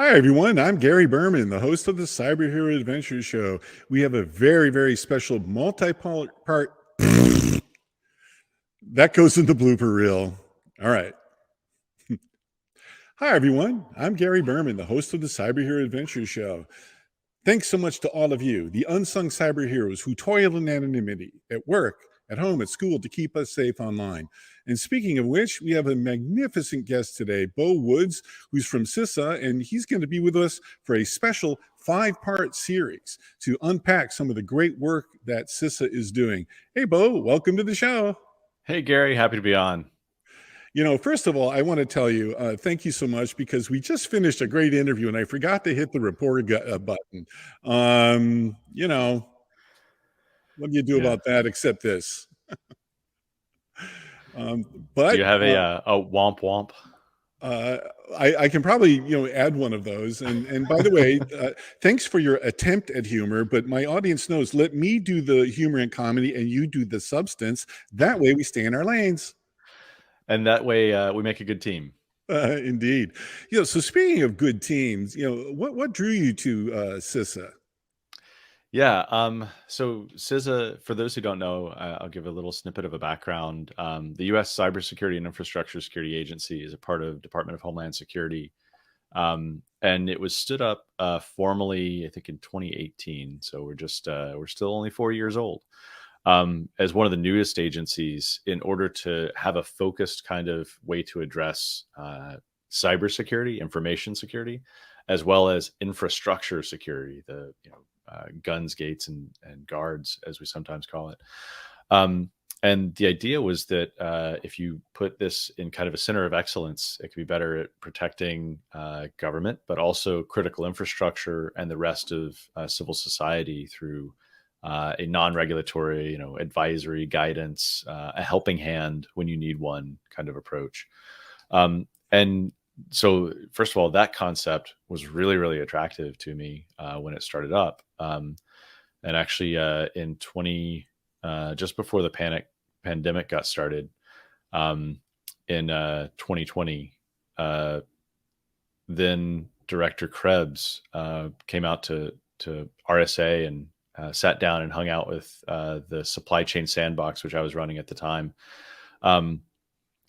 Hi, everyone. I'm Gary Berman, the host of the Cyber Hero Adventure Show. We have a very, very special multi-part. That goes in the blooper reel. All right. Hi, everyone. I'm Gary Berman, the host of the Cyber Hero Adventure Show. Thanks so much to all of you, the unsung cyber heroes who toil in anonymity at work, at home, at school to keep us safe online. And speaking of which, we have a magnificent guest today, Beau Woods, who's from CISA, and he's going to be with us for a special 5-part series to unpack some of the great work that CISA is doing. Hey, Beau, welcome to the show. Hey, Gary, happy to be on. First of all, I want to tell you, thank you so much because we just finished a great interview and I forgot to hit the report button. Um, you know, what do you do Yeah. about that except this? Um, Do but you have a womp womp? uh, I can probably add one of those. And by the way, thanks for your attempt at humor. But my audience knows, let me do the humor and comedy, and you do the substance. That way, we stay in our lanes. And that way we make a good team. Indeed. So speaking of good teams, what drew you to CISA? Yeah. So CISA, for those who don't know, I'll give a little snippet of a background. The U.S. Cybersecurity and Infrastructure Security Agency is a part of Department of Homeland Security. And it was stood up formally, I think, in 2018. So we're still only 4 years old. As one of the newest agencies in order to have a focused kind of way to address cybersecurity, information security, as well as infrastructure security, the guns, gates, and guards, as we sometimes call it. And the idea was that if you put this in kind of a center of excellence, it could be better at protecting government, but also critical infrastructure and the rest of civil society through a non-regulatory, advisory guidance, a helping hand when you need one kind of approach. And so, first of all, that concept was really, really attractive to me when it started up. And actually, just before the pandemic got started, in 2020, then Director Krebs came out to RSA and sat down and hung out with the supply chain sandbox, which I was running at the time,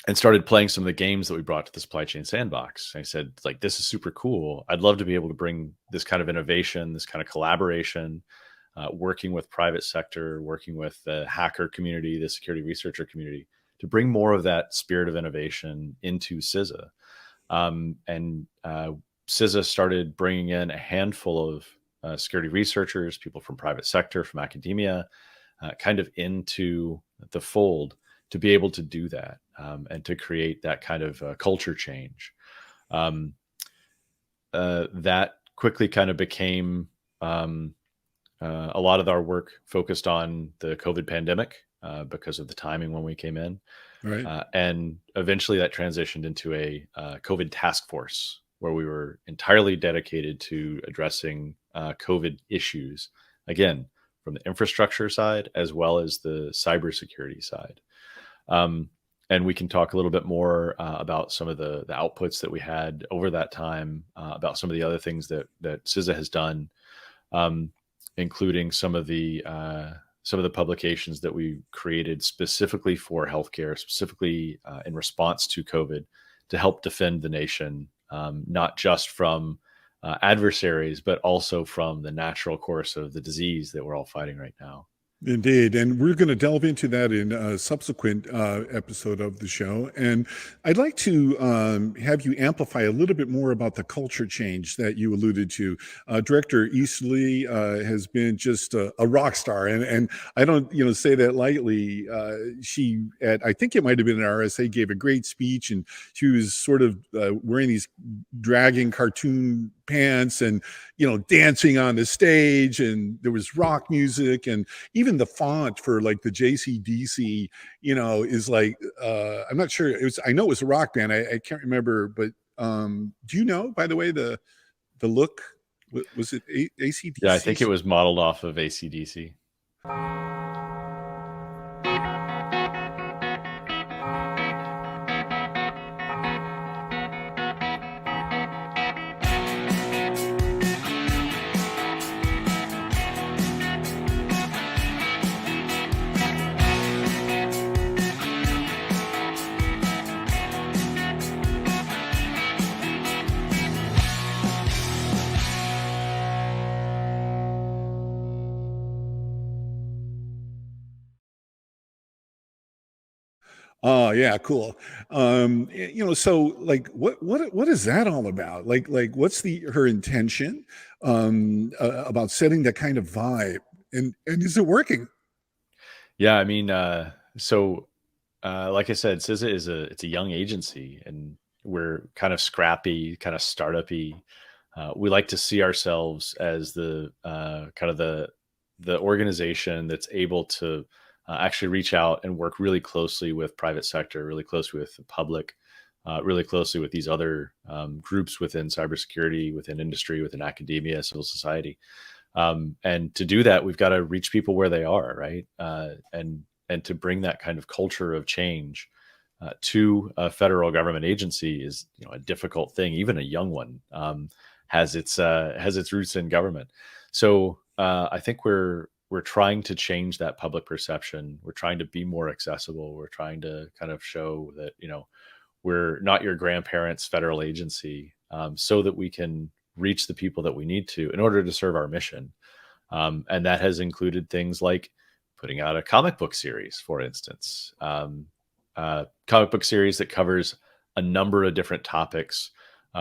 and started playing some of the games that we brought to the supply chain sandbox. I said, this is super cool. I'd love to be able to bring this kind of innovation, this kind of collaboration, working with private sector, working with the hacker community, the security researcher community, to bring more of that spirit of innovation into CISA. And CISA started bringing in a handful of security researchers, people from private sector, from academia, kind of into the fold to be able to do that and to create that kind of culture change. That quickly kind of became a lot of our work focused on the COVID pandemic because of the timing when we came in. Right. And eventually that transitioned into a COVID task force where we were entirely dedicated to addressing COVID issues, again, from the infrastructure side as well as the cybersecurity side. And we can talk a little bit more about some of the outputs that we had over that time, about some of the other things that CISA has done, including some of the publications that we created specifically for healthcare, specifically in response to COVID, to help defend the nation, not just from adversaries, but also from the natural course of the disease that we're all fighting right now. Indeed. And we're going to delve into that in a subsequent episode of the show. And I'd like to have you amplify a little bit more about the culture change that you alluded to. Director Eastley has been just a rock star. And I don't, say that lightly. She, I think it might have been an RSA, gave a great speech, and she was sort of wearing these dragging cartoon pants and, dancing on the stage, and there was rock music, and even the font for like the JCDC, is like, I'm not sure. I know it was a rock band. I can't remember, but do you know, by the way, the look? Was it ACDC? Yeah, I think it was modeled off of ACDC. Oh yeah, cool. So like, what is that all about? Like, what's the her intention about setting that kind of vibe, and is it working? Yeah, I mean, like I said, CISA is it's a young agency, and we're kind of scrappy, kind of startup-y. We like to see ourselves as the kind of the organization that's able to actually reach out and work really closely with private sector, really closely with the public, really closely with these other groups within cybersecurity, within industry, within academia, civil society. And to do that, we've got to reach people where they are, right? And to bring that kind of culture of change to a federal government agency is, a difficult thing. Even a young one has its roots in government. So I think we're trying to change that public perception. We're trying to be more accessible. We're trying to kind of show that we're not your grandparents' federal agency, so that we can reach the people that we need to in order to serve our mission. And that has included things like putting out a comic book series, for instance, comic book series that covers a number of different topics,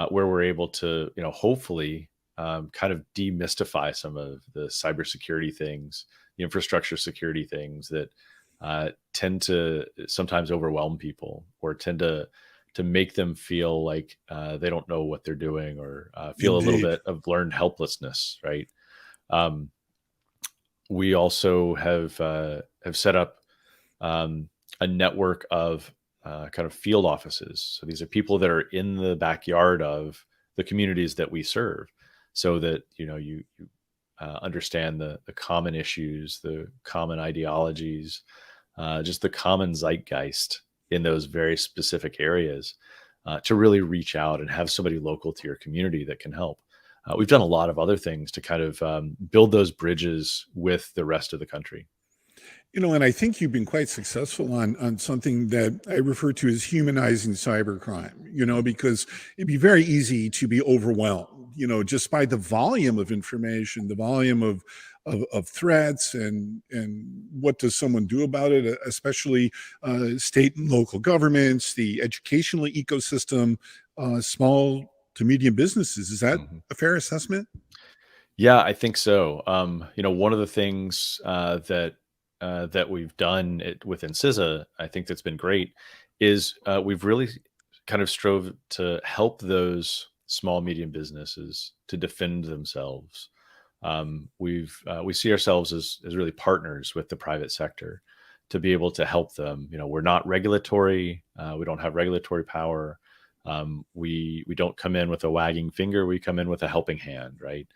where we're able to, hopefully kind of demystify some of the cybersecurity things, the infrastructure security things that tend to sometimes overwhelm people, or tend to make them feel like they don't know what they're doing, or feel a little Indeed. bit of learned helplessness, right? Um, we also have set up a network of kind of field offices. So these are people that are in the backyard of the communities that we serve, so that you understand the common issues, the common ideologies, just the common zeitgeist in those very specific areas, to really reach out and have somebody local to your community that can help. We've done a lot of other things to kind of build those bridges with the rest of the country. And I think you've been quite successful on something that I refer to as humanizing cybercrime, because it'd be very easy to be overwhelmed, just by the volume of information, the volume of threats, and what does someone do about it, especially state and local governments, the educational ecosystem, small to medium businesses. Is that Mhm. a fair assessment? Yeah, I think so. One of the things that we've done within CISA, I think that's been great, is we've really kind of strove to help those small medium businesses to defend themselves. We see ourselves as really partners with the private sector to be able to help them. We're not regulatory. We don't have regulatory power. We don't come in with a wagging finger. We come in with a helping hand, right?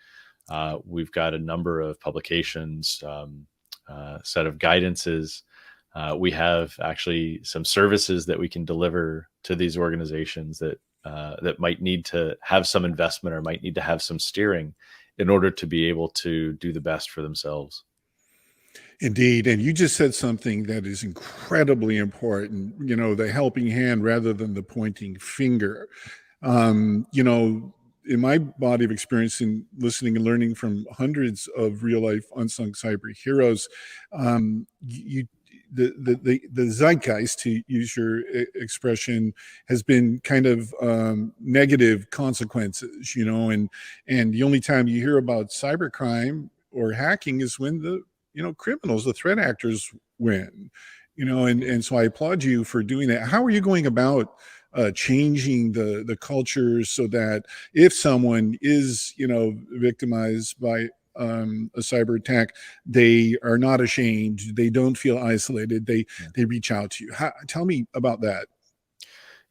We've got a number of publications, set of guidances. We have actually some services that we can deliver to these organizations that might need to have some investment, or might need to have some steering in order to be able to do the best for themselves. Indeed. And you just said something that is incredibly important, the helping hand rather than the pointing finger. In my body of experience in listening and learning from hundreds of real life unsung cyber heroes, you the zeitgeist, to use your expression, has been kind of negative consequences, and the only time you hear about cybercrime or hacking is when the criminals, the threat actors, win. And so I applaud you for doing that. How are you going about changing the culture so that if someone is victimized by a cyber attack, they are not ashamed, they don't feel isolated, Yeah. they reach out to you? Tell me about that.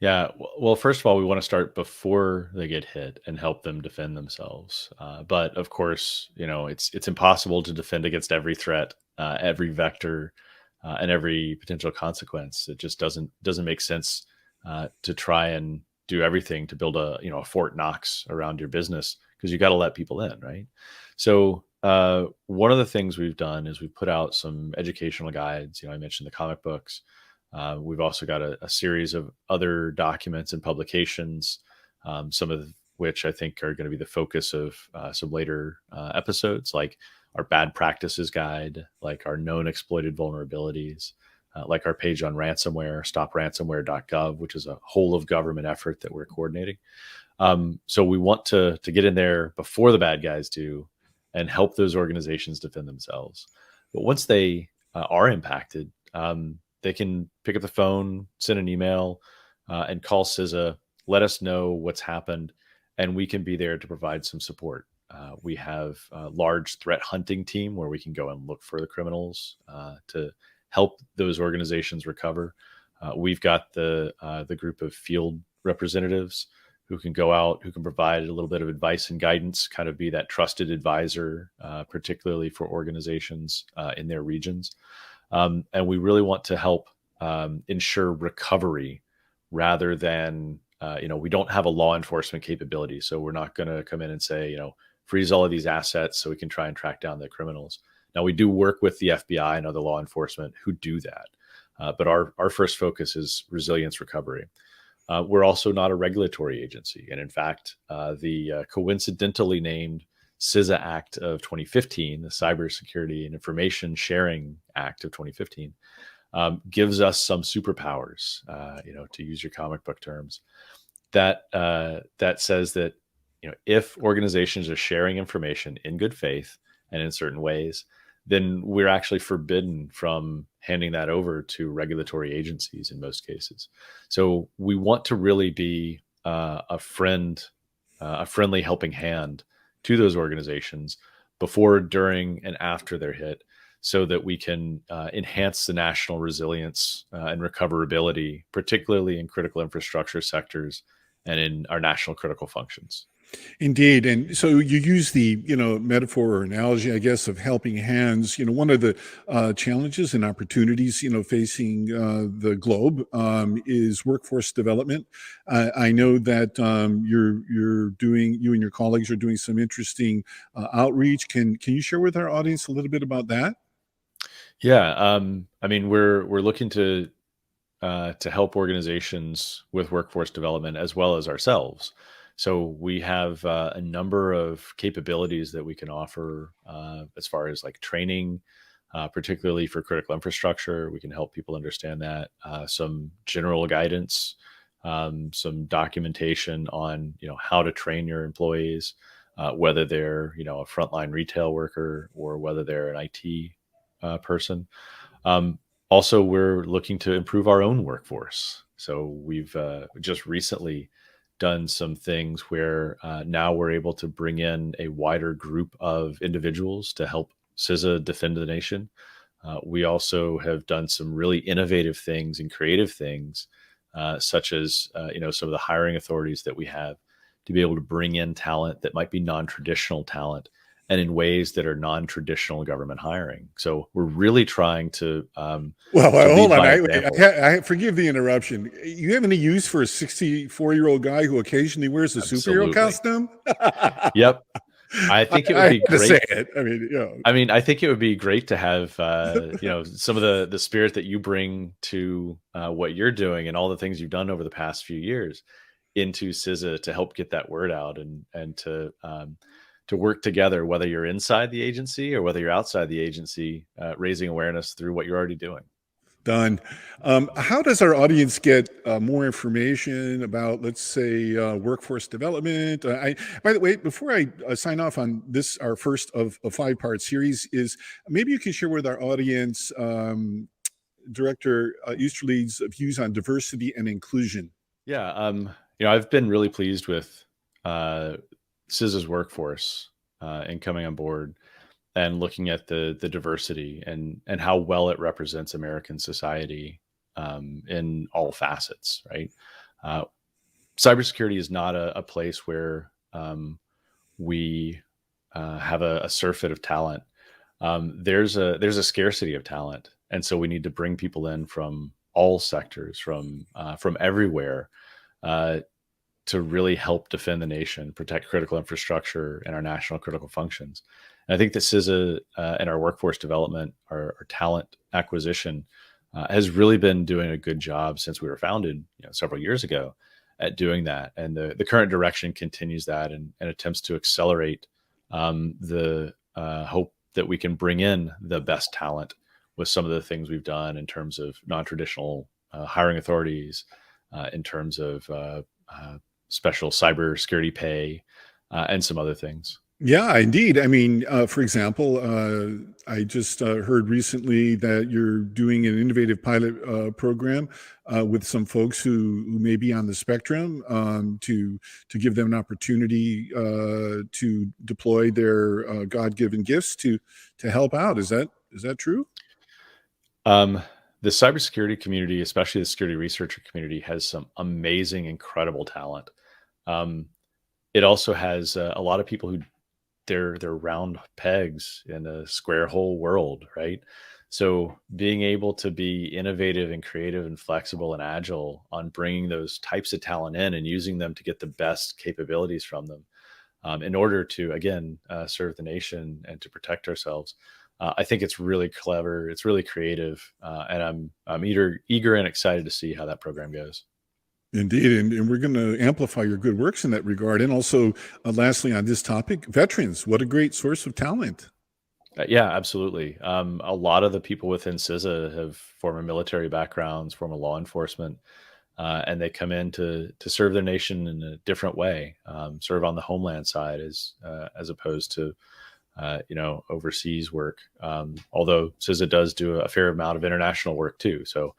Yeah. Well, first of all, we want to start before they get hit and help them defend themselves. But of course, it's impossible to defend against every threat, every vector, and every potential consequence. It just doesn't make sense to try and do everything to build a Fort Knox around your business, because you got to let people in, right? So one of the things we've done is we've put out some educational guides. I mentioned the comic books. We've also got a series of other documents and publications, some of which I think are going to be the focus of some later episodes, like our bad practices guide, like our known exploited vulnerabilities, like our page on ransomware, stopransomware.gov, which is a whole of government effort that we're coordinating. So we want to get in there before the bad guys do and help those organizations defend themselves. But once they are impacted, they can pick up the phone, send an email, and call CISA, let us know what's happened, and we can be there to provide some support. We have a large threat hunting team where we can go and look for the criminals to help those organizations recover. We've got the group of field representatives who can go out, who can provide a little bit of advice and guidance, kind of be that trusted advisor, particularly for organizations in their regions. And we really want to help ensure recovery rather than, we don't have a law enforcement capability. So we're not going to come in and say, freeze all of these assets so we can try and track down the criminals. Now, we do work with the FBI and other law enforcement who do that. But our first focus is resilience recovery. We're also not a regulatory agency. And in fact, the coincidentally named CISA Act of 2015, the Cybersecurity and Information Sharing Act of 2015, gives us some superpowers, to use your comic book terms, that says that, if organizations are sharing information in good faith and in certain ways, then we're actually forbidden from handing that over to regulatory agencies in most cases. So we want to really be a friendly helping hand to those organizations before, during, and after they're hit, so that we can enhance the national resilience and recoverability, particularly in critical infrastructure sectors and in our national critical functions. Indeed. And so you use the, metaphor or analogy, I guess, of helping hands. One of the challenges and opportunities, facing the globe is workforce development. I know that you and your colleagues are doing some interesting outreach. Can you share with our audience a little bit about that? Yeah. We're looking to help organizations with workforce development as well as ourselves. So we have a number of capabilities that we can offer as far as like training, particularly for critical infrastructure. We can help people understand that. Some general guidance, some documentation on how to train your employees, whether they're a frontline retail worker or whether they're an IT person. Also, we're looking to improve our own workforce. So we've just recently done some things where now we're able to bring in a wider group of individuals to help CISA defend the nation. We also have done some really innovative things and creative things, such as some of the hiring authorities that we have to be able to bring in talent that might be non-traditional talent and in ways that are non-traditional government hiring. So we're really trying to hold on. I forgive the interruption. You have any use for a 64-year-old guy who occasionally wears a superhero costume? Yep. I think it would be great. To say it. I think it would be great to have, some of the spirit that you bring to what you're doing and all the things you've done over the past few years into CISA to help get that word out and to work together, whether you're inside the agency or whether you're outside the agency, raising awareness through what you're already doing. Done. How does our audience get more information about, let's say, workforce development? By the way, before I sign off on this, our first of a 5-part series, is maybe you can share with our audience, Director Easterly's views on diversity and inclusion. Yeah. I've been really pleased with CISA's workforce and coming on board and looking at the diversity and how well it represents American society in all facets, right? Cybersecurity is not a place where we have a surfeit of talent. There's a scarcity of talent. And so we need to bring people in from all sectors, from everywhere, to really help defend the nation, protect critical infrastructure and our national critical functions. And I think that CISA and our workforce development, our talent acquisition, has really been doing a good job since we were founded several years ago at doing that. And the current direction continues that and attempts to accelerate the hope that we can bring in the best talent with some of the things we've done in terms of non-traditional hiring authorities, in terms of special cybersecurity pay, and some other things. Yeah, indeed. I mean, for example, I just heard recently that you're doing an innovative pilot program with some folks who may be on the spectrum to give them an opportunity to deploy their God-given gifts to help out. Is that true? Um, the cybersecurity community, especially the security researcher community, has some amazing, incredible talent. Um, it also has a lot of people who they're round pegs in a square hole world, right? So being able to be innovative and creative and flexible and agile on bringing those types of talent in and using them to get the best capabilities from them, in order to again serve the nation and to protect ourselves. I think it's really clever. It's really creative, and I'm eager and excited to see how that program goes. Indeed, and we're going to amplify your good works in that regard. And also, lastly, on this topic, veterans, what a great source of talent. Yeah, absolutely. A lot of the people within CISA have former military backgrounds, former law enforcement, and they come in to serve their nation in a different way, serve on the homeland side as opposed to overseas work. Although CISA does do a fair amount of international work too. So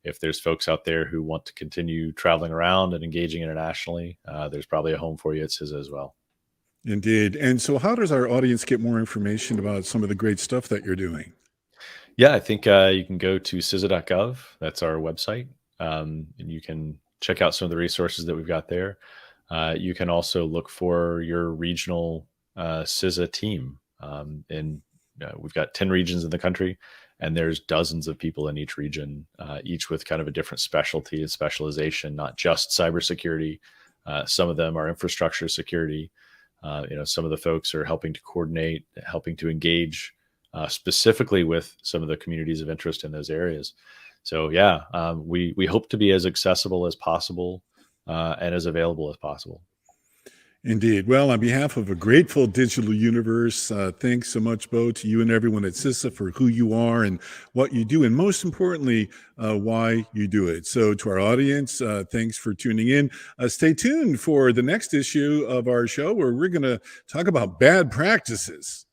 if there's folks out there who want to continue traveling around and engaging internationally, there's probably a home for you at CISA as well. Indeed. And so, how does our audience get more information about some of the great stuff that you're doing? Yeah, I think you can go to CISA.gov. That's our website. And you can check out some of the resources that we've got there. You can also look for your regional CISA team. And we've got 10 regions in the country, and there's dozens of people in each region, each with kind of a different specialty and specialization, not just cybersecurity. Some of them are infrastructure security. Some of the folks are helping to coordinate, helping to engage specifically with some of the communities of interest in those areas. So yeah, we hope to be as accessible as possible and as available as possible. Indeed. Well, on behalf of a grateful digital universe, thanks so much, Beau, to you and everyone at CISA for who you are and what you do, and most importantly, why you do it. So, to our audience, thanks for tuning in. Stay tuned for the next issue of our show where we're going to talk about bad practices.